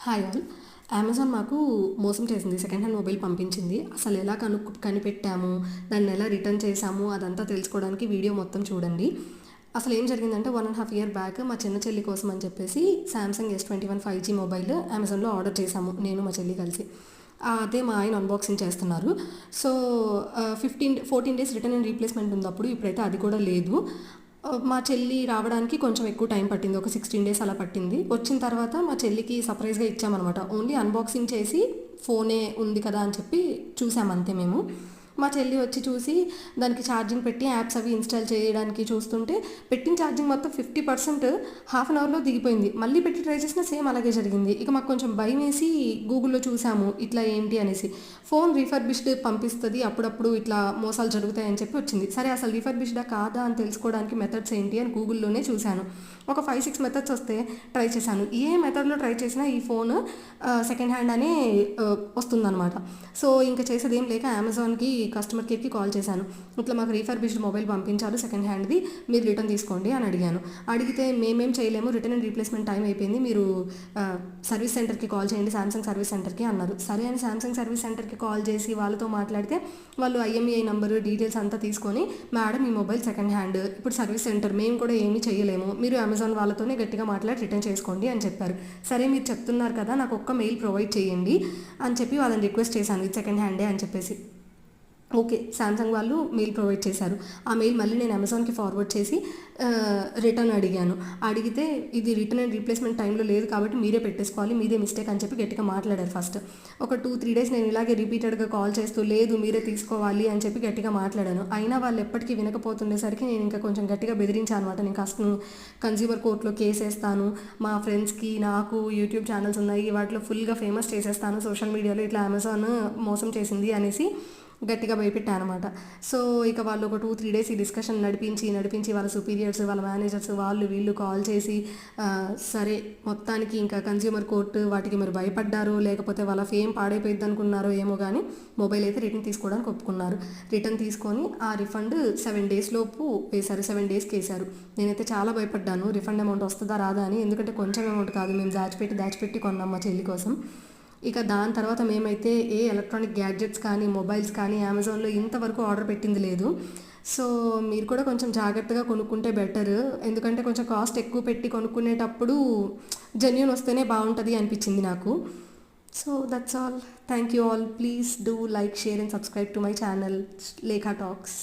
Hi all. Amazon మాకు మోసం చేసింది. సెకండ్ హ్యాండ్ మొబైల్ పంపించింది. అసలు ఎలా కనిపెట్టాము, దాన్ని ఎలా రిటర్న్ చేసాము అదంతా తెలుసుకోవడానికి వీడియో మొత్తం చూడండి. అసలు ఏం జరిగిందంటే 1.5 year బ్యాక్ మా చిన్న చెల్లి కోసం అని చెప్పేసి సామ్సంగ్ S21 5G మొబైల్ అమెజాన్లో ఆర్డర్ చేశాము, నేను మా చెల్లి కలిసి. అదే మా ఆయన అన్బాక్సింగ్ చేస్తున్నారు. So 14 days return and replacement ఉంది అప్పుడు. ఇప్పుడైతే అది కూడా లేదు. మా చెల్లి రావడానికి కొంచెం ఎక్కువ టైం పట్టింది, ఒక 16 days అలా పట్టింది. వచ్చిన తర్వాత మా చెల్లికి సర్ప్రైజ్గా ఇచ్చామన్నమాట. ఓన్లీ అన్బాక్సింగ్ చేసి ఫోనే ఉంది కదా అని చెప్పి చూసామంతే మేము. మా చెల్లి వచ్చి చూసి దానికి ఛార్జింగ్ పెట్టి యాప్స్ అవి ఇన్స్టాల్ చేయడానికి చూస్తుంటే పెట్టిన ఛార్జింగ్ మొత్తం 50% హాఫ్ అన్ అవర్లో దిగిపోయింది. మళ్ళీ పెట్టి ట్రై చేసినా సేమ్ అలాగే జరిగింది. ఇక మాకు కొంచెం భయం వేసి గూగుల్లో చూసాము ఇట్లా ఏంటి అనేసి. ఫోన్ రీఫర్బిష్డ్ పంపిస్తుంది, అప్పుడప్పుడు ఇట్లా మోసాలు జరుగుతాయని చెప్పి వచ్చింది. సరే అసలు రీఫర్బిష్డా కాదా అని తెలుసుకోవడానికి మెథడ్స్ ఏంటి అని గూగుల్లోనే చూశాను. ఒక 5-6 మెథడ్స్ వస్తే ట్రై చేశాను. ఏ మెథడ్లో ట్రై చేసినా ఈ ఫోన్ సెకండ్ హ్యాండ్ అనే వస్తుందన్నమాట. సో ఇంకా చేసేది ఏం లేక అమెజాన్కి కస్టమర్ కేర్కి కాల్ చేశాను. ఇట్లా మాకు రీఫర్బిష్డ్ మొబైల్ పంపించారు సెకండ్ హ్యాండ్ది, మీరు రిటర్న్ తీసుకోండి అని అడిగాను. అడిగితే మేమేం చేయలేము, రిటర్న్ అండ్ రీప్లేస్మెంట్ టైం అయిపోయింది, మీరు సర్వీస్ సెంటర్కి కాల్ చేయండి, సామ్సంగ్ సర్వీస్ సెంటర్కి అన్నారు. సరే అని సామ్సంగ్ సర్వీస్ సెంటర్కి కాల్ చేసి వాళ్ళతో మాట్లాడితే వాళ్ళు IMEI నంబరు డీటెయిల్స్ అంతా తీసుకొని, మేడం ఈ మొబైల్ సెకండ్ హ్యాండ్, ఇప్పుడు సర్వీస్ సెంటర్ మేము కూడా ఏమీ చేయలేము, మీరు అమెజాన్ వాళ్ళతోనే గట్టిగా మాట్లాడి రిటర్న్ చేసుకోండి అని చెప్పారు. సరే మీరు చెప్తున్నారు కదా, నాకు ఒక్క మెయిల్ ప్రొవైడ్ చేయండి అని చెప్పి వాళ్ళని రిక్వెస్ట్ చేశాను, ఇది సెకండ్ హ్యాండే అని చెప్పేసి. ఓకే, సామ్సంగ్ వాళ్ళు మెయిల్ ప్రొవైడ్ చేశారు. ఆ మెయిల్ మళ్ళీ నేను అమెజాన్కి ఫార్వర్డ్ చేసి రిటర్న్ అడిగాను. అడిగితే ఇది రిటర్న్ అండ్ రీప్లేస్మెంట్ టైంలో లేదు కాబట్టి మీరే పెట్టేసుకోవాలి, మీదే మిస్టేక్ అని చెప్పి గట్టిగా మాట్లాడారు. ఫస్ట్ ఒక 2-3 days నేను ఇలాగే రిపీటెడ్గా కాల్ చేస్తూ లేదు మీరే తీసుకోవాలి అని చెప్పి గట్టిగా మాట్లాడాను. అయినా వాళ్ళు ఎప్పటికీ వినకపోతుండేసరికి నేను ఇంకా కొంచెం గట్టిగా బెదిరించాను అనమాట. నేను కన్స్యూమర్ కోర్టులో కేసు వేస్తాను, మా ఫ్రెండ్స్కి నాకు యూట్యూబ్ ఛానల్స్ ఉన్నాయి, వాటిలో ఫుల్గా ఫేమస్ చేసేస్తాను సోషల్ మీడియాలో, ఇట్లా అమెజాన్ మోసం చేసింది అనేసి గట్టిగా భయపెట్టాను అనమాట. సో ఇక వాళ్ళు ఒక 2-3 days ఈ డిస్కషన్ నడిపించి వాళ్ళ సుపీరియర్స్, వాళ్ళ మేనేజర్స్, వీళ్ళు కాల్ చేసి సరే మొత్తానికి ఇంకా కన్స్యూమర్ కోర్టు వాటికి మరి భయపడ్డారో లేకపోతే వాళ్ళ ఫేమ్ పాడైపోయింది అనుకున్నారో ఏమో కానీ మొబైల్ అయితే రిటర్న్ తీసుకోవడానికి ఒప్పుకున్నారు. రిటర్న్ తీసుకొని ఆ రిఫండ్ 7 days లోపు వేశారు, 7 daysకి వేశారు. నేనైతే చాలా భయపడ్డాను రిఫండ్ అమౌంట్ వస్తుందా రాదా అని, ఎందుకంటే కొంచెం అమౌంట్ కాదు, మేము దాచిపెట్టి కొన్నాం మా చెల్లి కోసం. ఇక దాని తర్వాత మేమైతే ఏ ఎలక్ట్రానిక్ గ్యాడ్జెట్స్ కానీ మొబైల్స్ కానీ అమెజాన్లో ఇంతవరకు ఆర్డర్ పెట్టింది లేదు. సో మీరు కూడా కొంచెం జాగ్రత్తగా కొనుక్కుంటే బెటర్, ఎందుకంటే కొంచెం కాస్ట్ ఎక్కువ పెట్టి కొనుక్కునేటప్పుడు జెన్యూన్ వస్తేనే బాగుంటుంది అనిపించింది నాకు. So that's all. Thank you all. Please do like, share and subscribe to my channel Lekha talks.